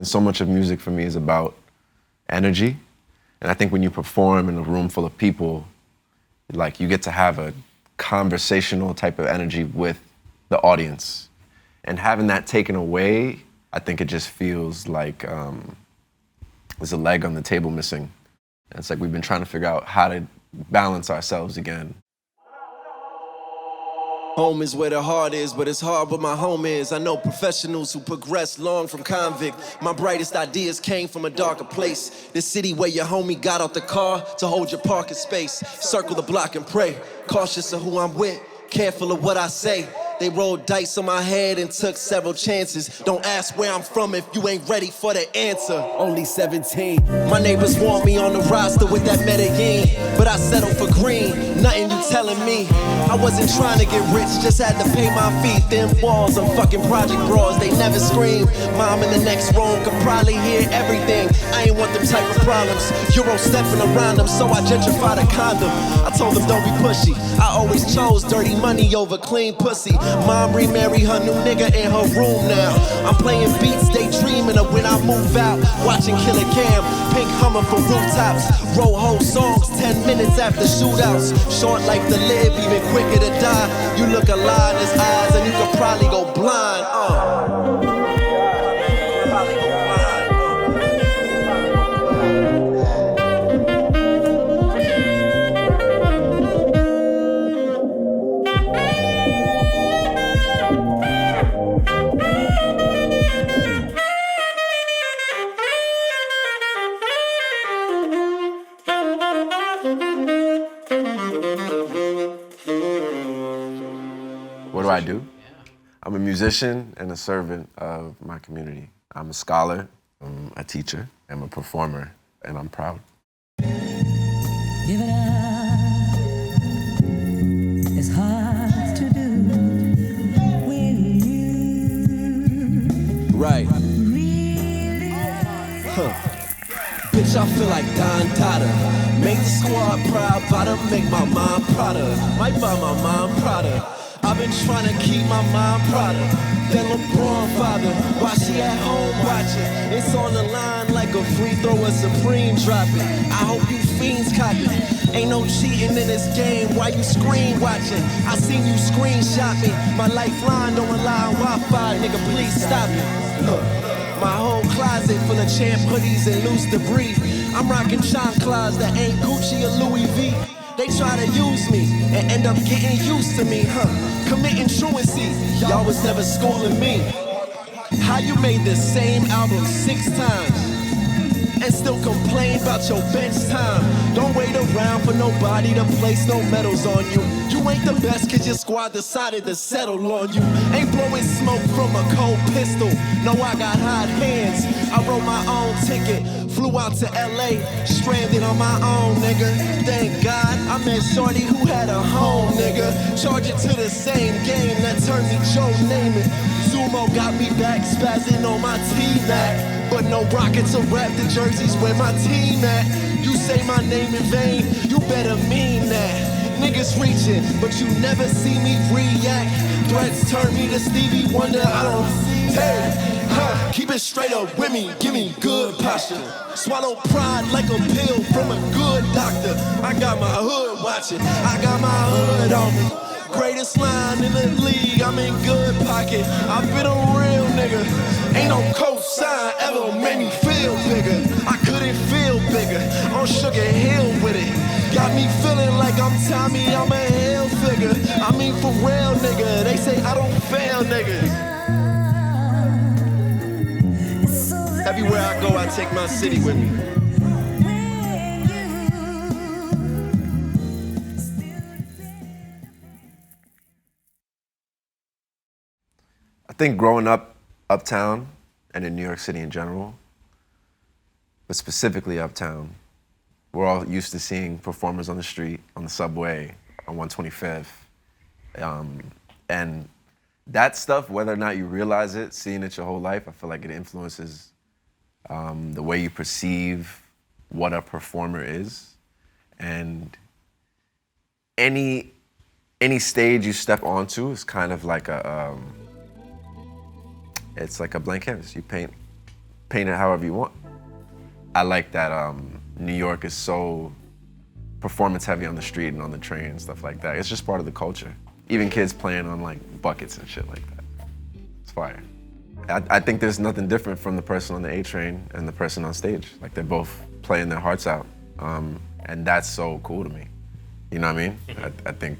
So much of music for me is about energy. And I think when you perform in a room full of people, like you get to have a conversational type of energy with the audience. And having that taken away, I think it just feels like there's a leg on the table missing. And it's like we've been trying to figure out how to balance ourselves again. Home is where the heart is, but it's hard where my home is. I know professionals who progressed long from convict. My brightest ideas came from a darker place. The city where your homie got out the car to hold your parking space. Circle the block and pray. Cautious of who I'm with, careful of what I say. They rolled dice on my head and took several chances. Don't ask where I'm from if you ain't ready for the answer. Only 17. My neighbors want me on the roster with that Medellin, but I settled for green. Nothing you telling me. I wasn't trying to get rich, just had to pay my fee. Thin walls, I'm fucking project bras, they never scream. Mom in the next room could probably hear everything. I ain't want them type of problems. Euro stepping around them, so I gentrified a condom. I told them don't be pushy. I always chose dirty money over clean pussy. Mom remarried her new nigga in her room now. I'm playing beats, daydreaming of when I move out. Watching Killer Cam, pink Hummer from rooftops. Roll whole songs 10 minutes after shootouts. Short life to live, even quicker to die. You look a lie in his eyes and you could probably go blind. What do I do? I'm a musician and a servant of my community. I'm a scholar, I'm a teacher, I'm a performer, and I'm proud. Give it up. It's hard to do when you right. really Bitch, I feel like Don Dada. Make the squad proud, about to make my mom prouder. Might buy my mom prouder. I've been trying to keep my mom prouder than LeBron father. While she at home watching, it's on the line like a free throw, a supreme dropping. I hope you fiends copy. Ain't no cheating in this game, why you screen watching? I seen you screenshot me. My lifeline don't allow Wi-Fi, nigga, please stop it. My whole closet full of champ hoodies and loose debris. I'm rocking chanclas that ain't Gucci or Louis V. They try to use me and end up getting used to me, committing truancy, y'all was never schooling me. How you made the same album 6 times and still complain about your bench time? Don't wait around for nobody to place no medals on you. You ain't the best cause your squad decided to settle on you. Ain't blowing smoke from a cold pistol. No, I got hot hands. I wrote my own ticket. Flew out to LA, stranded on my own, nigga. Thank God I met shorty who had a home, nigga. Charge it to the same game that turned me Joe Namath. Sumo got me back, spazzing on my T-Mac. But no rockets or Raptor jerseys where my team at. You say my name in vain, you better mean that. Niggas reaching, but you never see me react. Threats turn me to Stevie Wonder, I don't hey. Keep it straight up with me, give me good posture. Swallow pride like a pill from a good doctor. I got my hood watching, I got my hood on me. Greatest line in the league, I'm in good pocket. I've been a real nigga, ain't no cosign ever made me feel bigger. I couldn't feel bigger, on Sugar Hill with it. Got me feeling like I'm Tommy, I'm a hell figure. I mean for real nigga, they say I don't fail niggas. Everywhere I go, I take my city with me. I think growing up uptown and in New York City in general, but specifically uptown, we're all used to seeing performers on the street, on the subway, on 125th. And that stuff, whether or not you realize it, seeing it your whole life, I feel like it influences the way you perceive what a performer is. And any stage you step onto is kind of like it's like a blank canvas. You paint paint it however you want. I like that New York is so performance heavy on the street and on the train and stuff like that. It's just part of the culture. Even kids playing on like buckets and shit like that. It's fire. I think there's nothing different from the person on the A train and the person on stage. Like they're both playing their hearts out. And that's so cool to me. You know what I mean? I think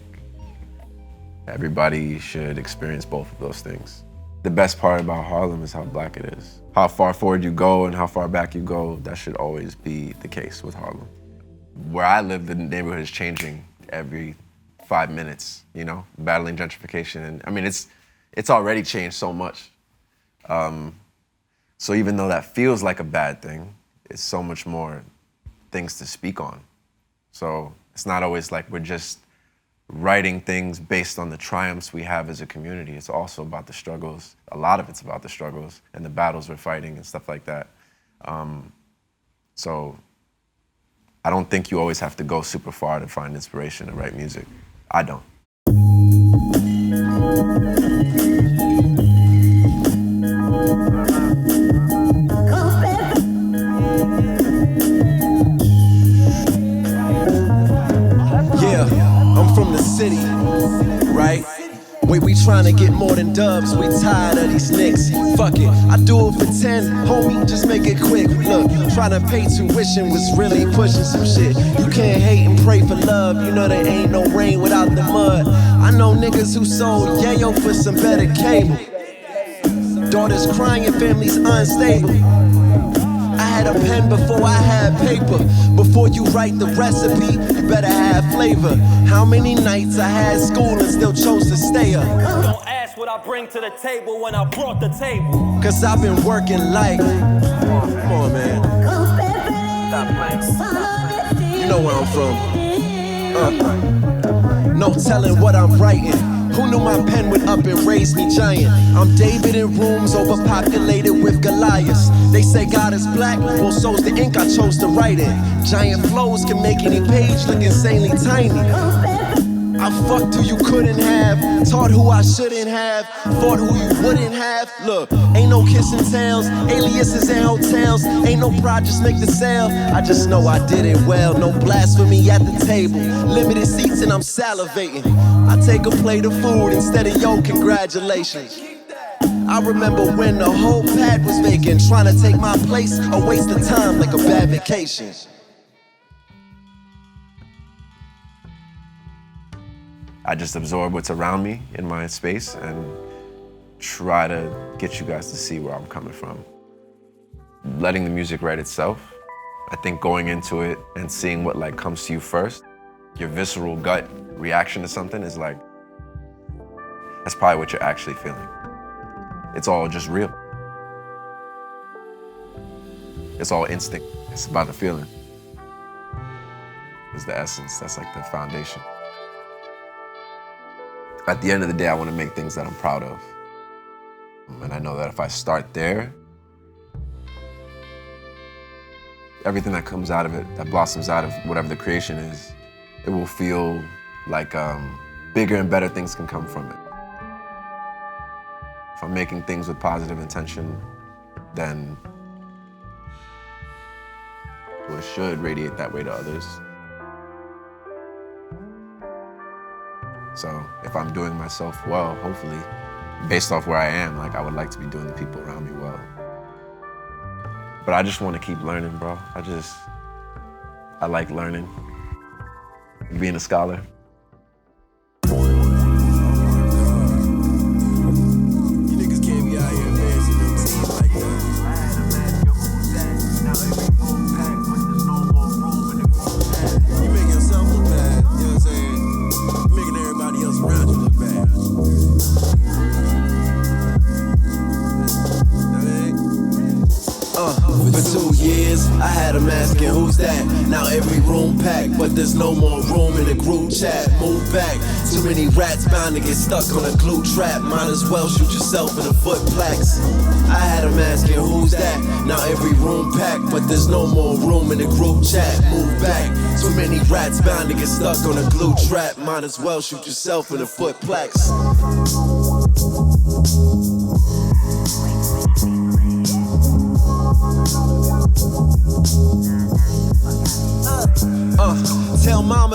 everybody should experience both of those things. The best part about Harlem is how black it is. How far forward you go and how far back you go, that should always be the case with Harlem. Where I live, the neighborhood is changing every 5 minutes, you know, battling gentrification. And I mean, it's already changed so much. So even though that feels like a bad thing, it's so much more things to speak on. So it's not always like we're just writing things based on the triumphs we have as a community. It's also about the struggles. A lot of it's about the struggles and the battles we're fighting and stuff like that. So I don't think you always have to go super far to find inspiration to write music. I don't. Yeah, I'm from the city, right? We tryna get more than dubs, we tired of these nicks. Fuck it, I do it for 10, homie, just make it quick. Look, tryna pay tuition was really pushing some shit. You can't hate and pray for love, you know there ain't no rain without the mud. I know niggas who sold yayo for some better cable. Daughters crying, families unstable. I had a pen before I had paper. Before you write the recipe, you better have flavor. How many nights I had school and still chose to stay up? Don't ask what I bring to the table when I brought the table. Cause I've been working like, come on man, you know where I'm from. No telling what I'm writing. Who knew my pen would up and raise me giant? I'm David in rooms overpopulated with Goliaths. They say God is black, well so's the ink I chose to write in. Giant flows can make any page look insanely tiny. I fucked who you couldn't have, taught who I shouldn't have, fought who you wouldn't have. Look, ain't no kissing tails, aliases and hotels, ain't no pride, just make the sale. I just know I did it well, no blasphemy at the table. Limited seats and I'm salivating. I take a plate of food instead of yo, congratulations. I remember when the whole pad was vacant, trying to take my place, a waste of time like a bad vacation. I just absorb what's around me in my space and try to get you guys to see where I'm coming from. Letting the music write itself. I think going into it and seeing what like comes to you first, your visceral gut reaction to something is like, that's probably what you're actually feeling. It's all just real. It's all instinct. It's about the feeling. It's the essence, that's like the foundation. At the end of the day, I want to make things that I'm proud of. And I know that if I start there, everything that comes out of it, that blossoms out of whatever the creation is, it will feel like bigger and better things can come from it. If I'm making things with positive intention, then well, it should radiate that way to others. So if I'm doing myself well, hopefully, based off where I am, like I would like to be doing the people around me well. But I just want to keep learning, bro. I like learning, being a scholar. You niggas can't be out here advancing them teams like that. You make yourself look bad, you know what I'm saying? You're making everybody else around you look bad. For 2 years, I had them asking who's that. Now every room packed, but there's no more room in the group chat. Move back, too many rats bound to get stuck on a glue trap. Might as well shoot yourself in the foot plaques. I had them asking who's that. Now every room packed, but there's no more room in the group chat. Move back, too many rats bound to get stuck on a glue trap. Might as well shoot yourself in the foot plaques.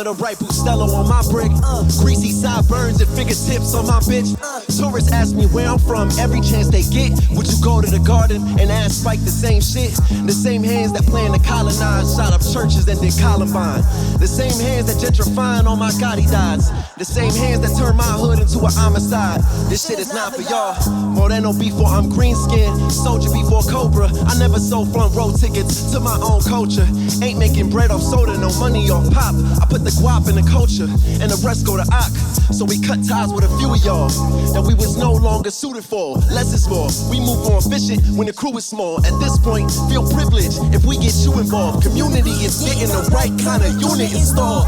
the right Bustelo on my brick. Greasy sideburns and fingertips on my bitch. Tourists ask me where I'm from every chance they get. Would you go to the garden and ask Spike the same shit? The same hands that plan to colonize, shot up churches and did Columbine. The same hands that gentrifying on my Gotti dies. The same hands that turn my hood into a homicide. This shit is not for y'all. Moreno before I'm green skinned, soldier before Cobra. I never sold front row tickets to my own culture. Ain't making bread off soda, no money off pop. I put the guap in the culture, and the rest go to Ak. So we cut ties with a few of y'all that we was no longer suited for. Less is more. We move on fishing when the crew is small. At this point, feel privileged if we get you involved. Community is getting the right kind of unit installed.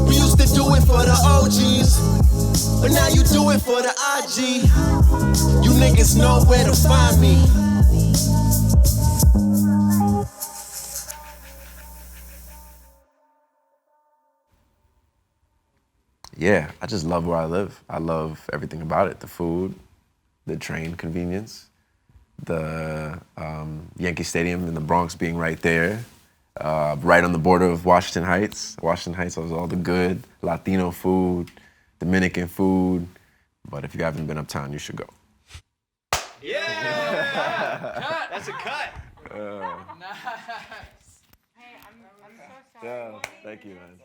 We used to do it for the OGs, but now you do it for the IG. You niggas know where to find me. Yeah, I just love where I live. I love everything about it. The food, the train convenience, the Yankee Stadium in the Bronx being right there, right on the border of Washington Heights. Washington Heights has all the good Latino food, Dominican food. But if you haven't been uptown, you should go. Yeah! Cut! That's a cut. Nice. Hey, I'm so sorry. Yeah, thank you, man.